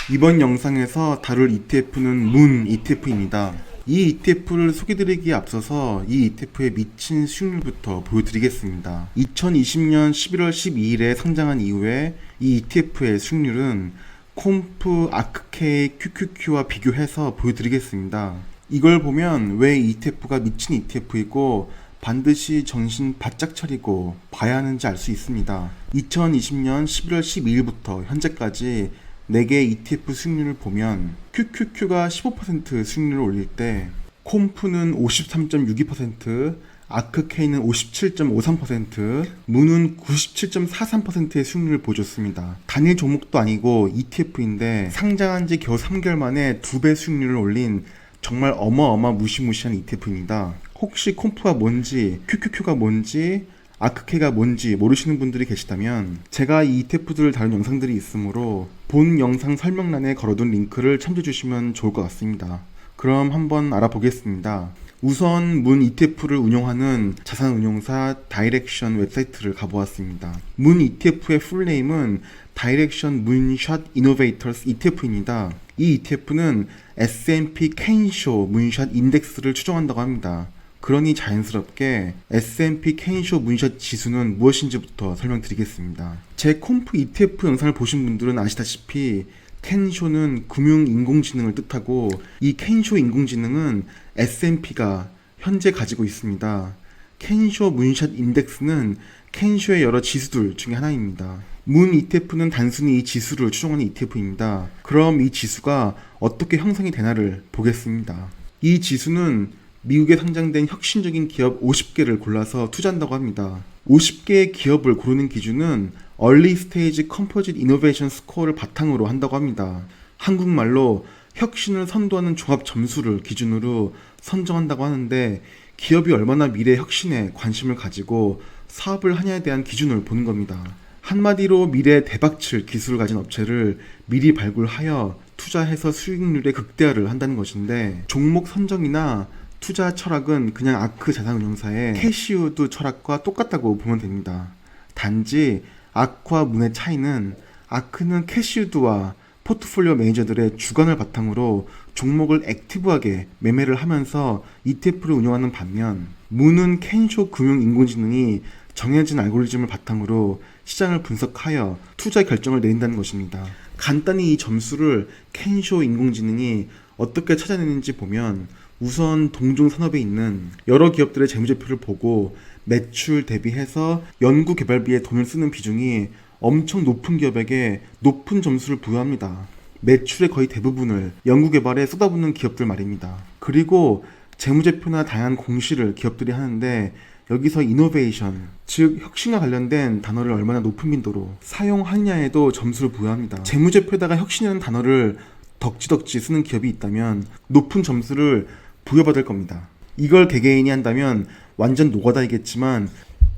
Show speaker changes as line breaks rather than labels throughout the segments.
이번 영상에서 다룰 ETF는 문 ETF입니다. 이 ETF를 소개드리기에 앞서서 이 ETF에 미친 수익률부터 보여드리겠습니다. 2020년 11월 12일에 상장한 이후에 이 ETF의 수익률은 콤프, 아크케이, QQQ와 비교해서 보여드리겠습니다. 이걸 보면 왜 ETF가 미친 ETF이고 반드시 정신 바짝 차리고 봐야 하는지 알 수 있습니다. 2020년 11월 12일부터 현재까지 4개 ETF 수익률을 보면 QQQ가 15% 수익률을 올릴 때 콤프는 53.62%, 아크케이는 57.53%, 문은 97.43%의 수익률을 보여줬습니다. 단일 종목도 아니고 ETF인데 상장한 지 겨우 3개월 만에 2배 수익률을 올린 정말 어마어마 무시무시한 ETF입니다. 혹시 콤프가 뭔지, QQQ가 뭔지, 아크케이가 뭔지 모르시는 분들이 계시다면 제가 이 ETF들을 다룬 영상들이 있으므로 본 영상 설명란에 걸어둔 링크를 참조해주시면 좋을 것 같습니다. 그럼 한번 알아보겠습니다. 우선 문 ETF를 운영하는 자산운용사 다이렉션 웹사이트를 가보았습니다. 문 ETF의 풀네임은 다이렉션 문샷 이노베이터스 ETF입니다. 이 ETF는 S&P 케인쇼 문샷 인덱스를 추종한다고 합니다. 그러니 자연스럽게 S&P 케인쇼 문샷 지수는 무엇인지부터 설명드리겠습니다. 제 콤프 ETF 영상을 보신 분들은 아시다시피 켄쇼는 금융인공지능을 뜻하고 이 켄쇼 인공지능은 S&P가 현재 가지고 있습니다. 켄쇼 문샷 인덱스는 켄쇼의 여러 지수들 중에 하나입니다. 문 ETF는 단순히 이 지수를 추종하는 ETF입니다. 그럼 이 지수가 어떻게 형성이 되나를 보겠습니다. 이 지수는 미국에 상장된 혁신적인 기업 50개를 골라서 투자한다고 합니다. 50개의 기업을 고르는 기준은 Early Stage Composite Innovation Score를 바탕으로 한다고 합니다. 한국말로 혁신을 선도하는 종합 점수를 기준으로 선정한다고 하는데 기업이 얼마나 미래 혁신에 관심을 가지고 사업을 하냐에 대한 기준을 보는 겁니다. 한마디로 미래에 대박칠 기술을 가진 업체를 미리 발굴하여 투자해서 수익률의 극대화를 한다는 것인데 종목 선정이나 투자 철학은 그냥 아크 자산운용사의 캐시우드 철학과 똑같다고 보면 됩니다. 단지 아크와 문의 차이는 아크는 캐시우드와 포트폴리오 매니저들의 주관을 바탕으로 종목을 액티브하게 매매를 하면서 ETF를 운영하는 반면 문은 켄쇼 금융인공지능이 정해진 알고리즘을 바탕으로 시장을 분석하여 투자 결정을 내린다는 것입니다. 간단히 이 점수를 켄쇼 인공지능이 어떻게 찾아내는지 보면 우선 동종 산업에 있는 여러 기업들의 재무제표를 보고 매출 대비해서 연구개발비에 돈을 쓰는 비중이 엄청 높은 기업에게 높은 점수를 부여합니다. 매출의 거의 대부분을 연구개발에 쏟아붓는 기업들 말입니다. 그리고 재무제표나 다양한 공시를 기업들이 하는데 여기서 이노베이션, 즉 혁신과 관련된 단어를 얼마나 높은 빈도로 사용하느냐에도 점수를 부여합니다. 재무제표에다가 혁신이라는 단어를 덕지덕지 쓰는 기업이 있다면 높은 점수를 부여받을 겁니다. 이걸 개개인이 한다면 완전 노가다이겠지만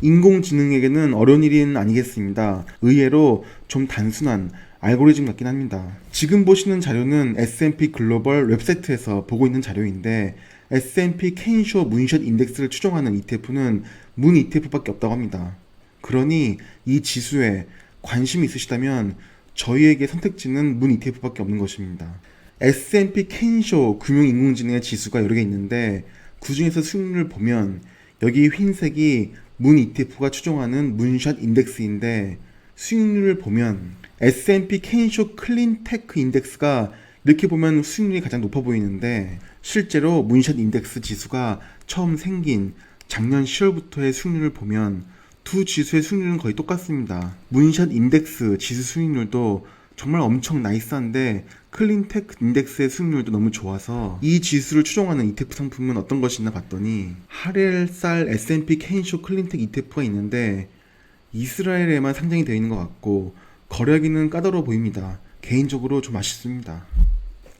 인공지능에게는 어려운 일은 아니겠습니다. 의외로 좀 단순한 알고리즘 같긴 합니다. 지금 보시는 자료는 S&P 글로벌 웹사이트에서 보고 있는 자료인데 S&P 케인쇼 문샷 인덱스를 추종하는 ETF는 문 ETF밖에 없다고 합니다. 그러니 이 지수에 관심이 있으시다면 저희에게 선택지는 문 ETF밖에 없는 것입니다. S&P 케인쇼 금융인공지능의 지수가 여러 개 있는데 그 중에서 수익률을 보면 여기 흰색이 문 ETF가 추종하는 문샷 인덱스인데 수익률을 보면 S&P 케인쇼 클린테크 인덱스가 이렇게 보면 수익률이 가장 높아 보이는데 실제로 문샷 인덱스 지수가 처음 생긴 작년 10월부터의 수익률을 보면 두 지수의 수익률은 거의 똑같습니다. 문샷 인덱스 지수 수익률도 정말 엄청 나이스한데 클린테크 인덱스의 수익률도 너무 좋아서 이 지수를 추종하는 ETF 상품은 어떤 것이나 봤더니 하렐살 S&P 케인쇼 클린테크 ETF가 있는데 이스라엘에만 상장이 되어 있는 것 같고 거래하기는 까다로워 보입니다. 개인적으로 좀 아쉽습니다.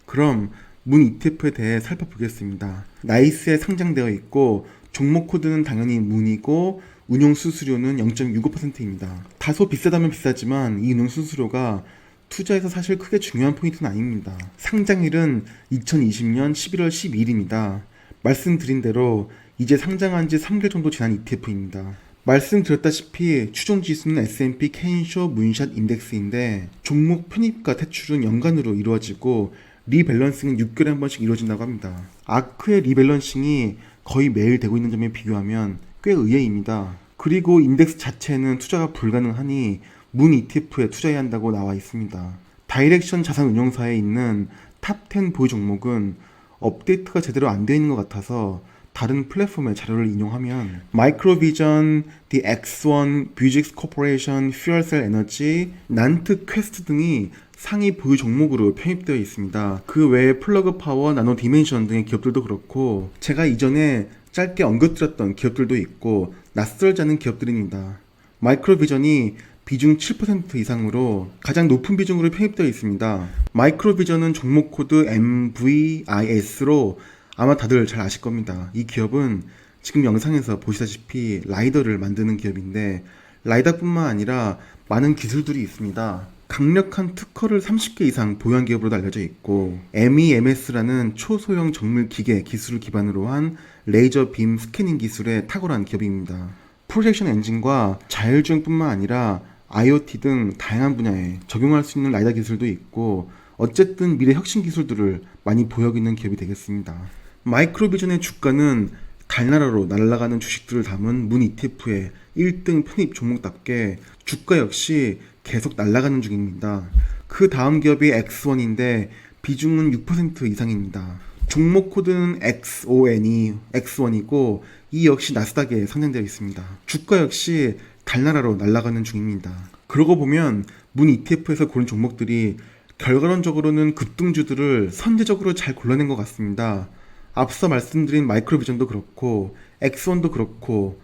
그럼 문 ETF에 대해 살펴보겠습니다. 나이스에 상장되어 있고 종목 코드는 당연히 문이고 운용 수수료는 0.65%입니다. 다소 비싸다면 비싸지만 이 운용 수수료가 투자에서 사실 크게 중요한 포인트는 아닙니다. 상장일은 2020년 11월 12일입니다. 말씀드린 대로 이제 상장한 지 3개월 정도 지난 ETF입니다. 말씀드렸다시피 추종 지수는 S&P 케인쇼 문샷 인덱스인데 종목 편입과 퇴출은 연간으로 이루어지고 리밸런싱은 6개월에 한 번씩 이루어진다고 합니다. 아크의 리밸런싱이 거의 매일 되고 있는 점에 비교하면 꽤 의외입니다. 그리고 인덱스 자체는 투자가 불가능하니 문 ETF에 투자해야 한다고 나와 있습니다. 다이렉션 자산운용사에 있는 탑10 보유 종목은 업데이트가 제대로 안 되어 있는 것 같아서 다른 플랫폼의 자료를 인용하면 마이크로비전, The X1, 뷰직스 코퍼레이션, 퓨얼셀 에너지, 난트 퀘스트 등이 상위 보유 종목으로 편입되어 있습니다. 그 외에 플러그 파워, 나노 디멘션 등의 기업들도 그렇고 제가 이전에 짧게 언급드렸던 기업들도 있고 낯설지 않은 기업들입니다. 마이크로비전이 비중 7% 이상으로 가장 높은 비중으로 편입되어 있습니다. 마이크로비전은 종목 코드 MVIS로 아마 다들 잘 아실 겁니다. 이 기업은 지금 영상에서 보시다시피 라이더를 만드는 기업인데 라이더뿐만 아니라 많은 기술들이 있습니다. 강력한 특허를 30개 이상 보유한 기업으로 알려져 있고 MEMS라는 초소형 정밀 기계 기술을 기반으로 한 레이저 빔 스캐닝 기술에 탁월한 기업입니다. 프로젝션 엔진과 자율주행뿐만 아니라 IoT 등 다양한 분야에 적용할 수 있는 라이더 기술도 있고 어쨌든 미래 혁신 기술들을 많이 보유하고 있는 기업이 되겠습니다. 마이크로비전의 주가는 달나라로 날아가는 주식들을 담은 문 ETF의 1등 편입 종목답게 주가 역시 계속 날아가는 중입니다. 그 다음 기업이 X1인데 비중은 6% 이상입니다. 종목 코드는 X1이고 이 역시 나스닥에 상장되어 있습니다. 주가 역시 달나라로 날아가는 중입니다. 그러고 보면 문 ETF에서 고른 종목들이 결과론적으로는 급등주들을 선제적으로 잘 골라낸 것 같습니다. 앞서 말씀드린 마이크로비전도 그렇고 X1도 그렇고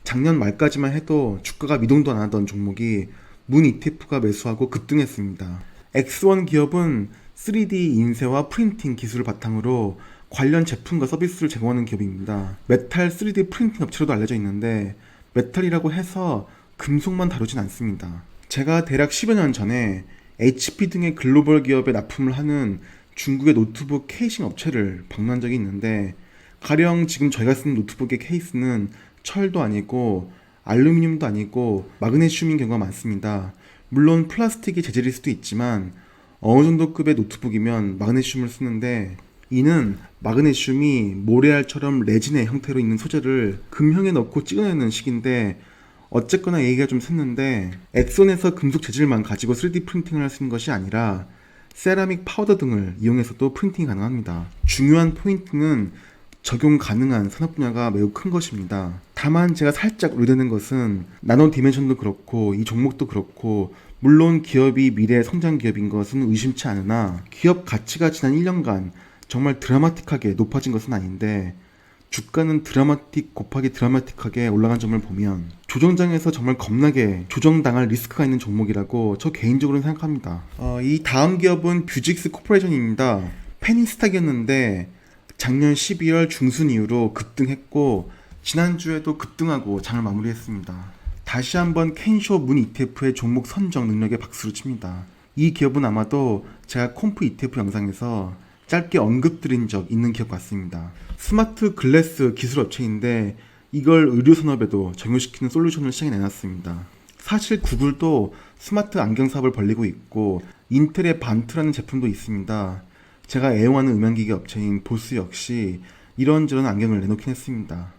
작년 말까지만 해도 주가가 미동도 안 하던 종목이 문 ETF가 매수하고 급등했습니다. X1 기업은 3D 인쇄와 프린팅 기술을 바탕으로 관련 제품과 서비스를 제공하는 기업입니다. 메탈 3D 프린팅 업체로도 알려져 있는데 메탈이라고 해서 금속만 다루진 않습니다. 제가 대략 10여 년 전에 HP 등의 글로벌 기업에 납품을 하는 중국의 노트북 케이싱 업체를 방문한 적이 있는데 가령 지금 저희가 쓰는 노트북의 케이스는 철도 아니고 알루미늄도 아니고 마그네슘인 경우가 많습니다. 물론 플라스틱이 재질일 수도 있지만 어느 정도 급의 노트북이면 마그네슘을 쓰는데 이는 마그네슘이 모래알처럼 레진의 형태로 있는 소재를 금형에 넣고 찍어내는 식인데 어쨌거나 얘기가 좀 샜는데 엑손에서 금속 재질만 가지고 3D 프린팅을 할 수 있는 것이 아니라 세라믹 파우더 등을 이용해서도 프린팅이 가능합니다. 중요한 포인트는 적용 가능한 산업 분야가 매우 큰 것입니다. 다만 제가 살짝 우려되는 것은 나노 디멘션도 그렇고 이 종목도 그렇고 물론 기업이 미래 성장 기업인 것은 의심치 않으나 기업 가치가 지난 1년간 정말 드라마틱하게 높아진 것은 아닌데 주가는 드라마틱 곱하기 드라마틱하게 올라간 점을 보면 조정장에서 정말 겁나게 조정당할 리스크가 있는 종목이라고 저 개인적으로는 생각합니다. 이 다음 기업은 뷰직스 코퍼레이션입니다. 페니스탁이었는데 작년 12월 중순 이후로 급등했고 지난주에도 급등하고 장을 마무리했습니다. 다시 한번 켄쇼 문 ETF의 종목 선정 능력에 박수를 칩니다. 이 기업은 아마도 제가 콤프 ETF 영상에서 짧게 언급드린 적 있는 기업 같습니다. 스마트 글래스 기술 업체인데 이걸 의료 산업에도 적용시키는 솔루션을 시장에 내놨습니다. 사실 구글도 스마트 안경 사업을 벌리고 있고 인텔의 반트라는 제품도 있습니다. 제가 애용하는 음향기기 업체인 보스 역시 이런저런 안경을 내놓긴 했습니다.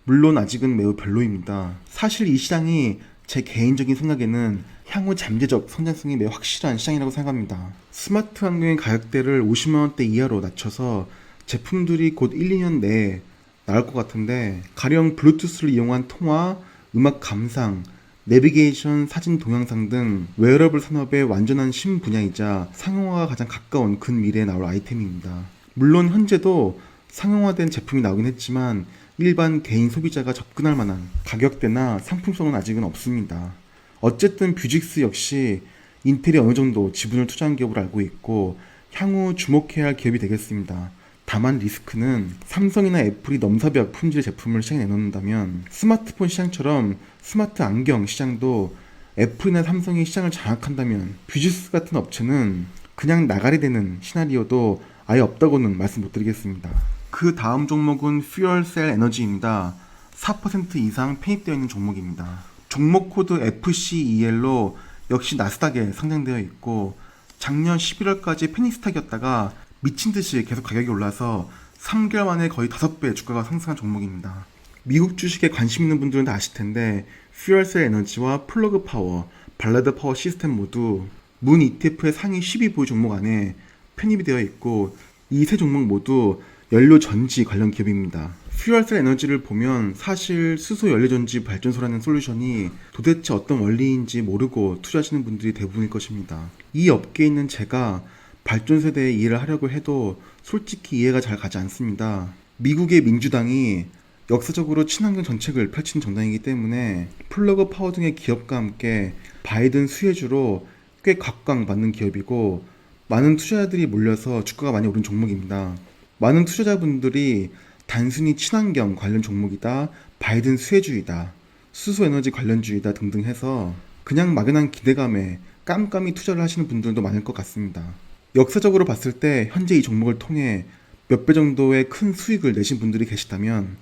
물론 아직은 매우 별로입니다. 사실 이 시장이 제 개인적인 생각에는 향후 잠재적 성장성이 매우 확실한 시장이라고 생각합니다. 스마트 안경의 가격대를 50만원대 이하로 낮춰서 제품들이 곧 1, 2년 내에 나올 것 같은데 가령 블루투스를 이용한 통화, 음악 감상, 내비게이션, 사진, 동영상 등 웨어러블 산업의 완전한 신분야이자 상용화가 가장 가까운 근미래에 나올 아이템입니다. 물론 현재도 상용화된 제품이 나오긴 했지만 일반 개인 소비자가 접근할 만한 가격대나 상품성은 아직은 없습니다. 어쨌든 뷰직스 역시 인텔이 어느 정도 지분을 투자한 기업으로 알고 있고 향후 주목해야 할 기업이 되겠습니다. 다만 리스크는 삼성이나 애플이 넘사벽 품질의 제품을 시장에 내놓는다면 스마트폰 시장처럼 스마트 안경 시장도 애플이나 삼성이 시장을 장악한다면 뷰직스 같은 업체는 그냥 나가리 되는 시나리오도 아예 없다고는 말씀 못 드리겠습니다. 그 다음 종목은 퓨얼셀 에너지입니다. 4% 이상 편입되어 있는 종목입니다. 종목 코드 FCEL로 역시 나스닥에 상장되어 있고 작년 11월까지 페니스탁이었다가 미친듯이 계속 가격이 올라서 3개월 만에 거의 5배 주가가 상승한 종목입니다. 미국 주식에 관심 있는 분들은 다 아실 텐데 퓨얼셀 에너지와 플러그 파워, 발라드 파워 시스템 모두 문 ETF의 상위 10위 보유 종목 안에 편입이 되어 있고 이 세 종목 모두 연료 전지 관련 기업입니다. 퓨얼셀 에너지를 보면 사실 수소 연료전지 발전소라는 솔루션이 도대체 어떤 원리인지 모르고 투자하시는 분들이 대부분일 것입니다. 이 업계에 있는 제가 발전소에 대해 이해를 하려고 해도 솔직히 이해가 잘 가지 않습니다. 미국의 민주당이 역사적으로 친환경 정책을 펼친 정당이기 때문에 플러그 파워 등의 기업과 함께 바이든 수혜주로 꽤 각광받는 기업이고 많은 투자자들이 몰려서 주가가 많이 오른 종목입니다. 많은 투자자분들이 단순히 친환경 관련 종목이다, 바이든 수혜주이다, 수소에너지 관련주이다 등등 해서 그냥 막연한 기대감에 깜깜이 투자를 하시는 분들도 많을 것 같습니다. 역사적으로 봤을 때 현재 이 종목을 통해 몇 배 정도의 큰 수익을 내신 분들이 계시다면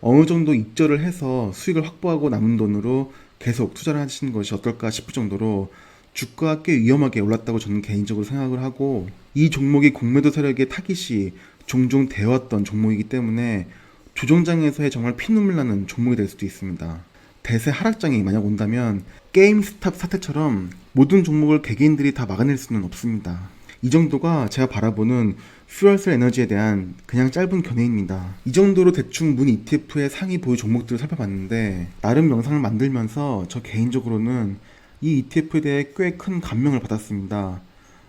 어느 정도 익절을 해서 수익을 확보하고 남은 돈으로 계속 투자를 하시는 것이 어떨까 싶을 정도로 주가가 꽤 위험하게 올랐다고 저는 개인적으로 생각을 하고 이 종목이 공매도 세력의 타깃이 종종 되어왔던 종목이기 때문에 조정장에서의 정말 피눈물 나는 종목이 될 수도 있습니다. 대세 하락장이 만약 온다면 게임스탑 사태처럼 모든 종목을 개개인들이 다 막아낼 수는 없습니다. 이 정도가 제가 바라보는 퓨얼셀 에너지에 대한 그냥 짧은 견해입니다. 이 정도로 대충 문 ETF의 상위 보유 종목들을 살펴봤는데 나름 영상을 만들면서 저 개인적으로는 이 ETF에 대해 꽤 큰 감명을 받았습니다.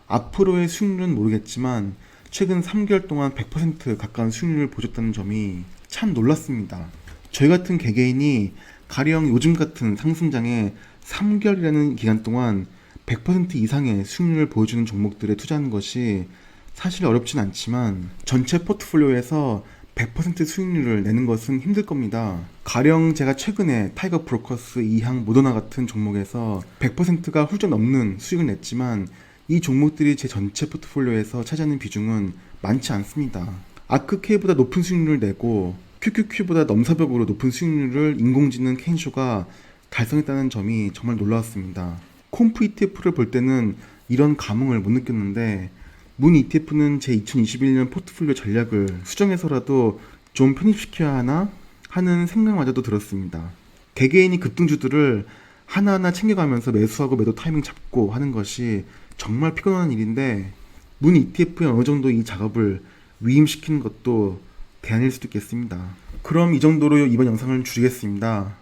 앞으로의 수익률은 모르겠지만 최근 3개월 동안 100% 가까운 수익률을 보여줬다는 점이 참 놀랐습니다. 저희 같은 개개인이 가령 요즘 같은 상승장에 3개월이라는 기간 동안 100% 이상의 수익률을 보여주는 종목들에 투자하는 것이 사실 어렵진 않지만 전체 포트폴리오에서 100% 수익률을 내는 것은 힘들 겁니다. 가령 제가 최근에 타이거 브로커스, 이항, 모더나 같은 종목에서 100%가 훌쩍 넘는 수익을 냈지만 이 종목들이 제 전체 포트폴리오에서 차지하는 비중은 많지 않습니다. 아크케이보다 높은 수익률을 내고 QQQ보다 넘사벽으로 높은 수익률을 인공지능 켄쇼가 달성했다는 점이 정말 놀라웠습니다. 콤프 ETF를 볼 때는 이런 감흥을 못 느꼈는데 문 ETF는 제 2021년 포트폴리오 전략을 수정해서라도 좀 편입시켜야 하나 하는 생각마저도 들었습니다. 개개인이 급등주들을 하나하나 챙겨가면서 매수하고 매도 타이밍 잡고 하는 것이 정말 피곤한 일인데 문 ETF에 어느 정도 이 작업을 위임시키는 것도 대안일 수도 있겠습니다. 그럼 이 정도로 이번 영상을 줄이겠습니다.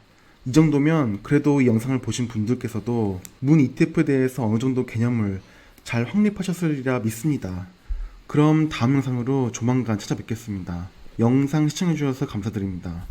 이 정도면 그래도 이 영상을 보신 분들께서도 문 ETF에 대해서 어느 정도 개념을 잘 확립하셨으리라 믿습니다. 그럼 다음 영상으로 조만간 찾아뵙겠습니다. 영상 시청해주셔서 감사드립니다.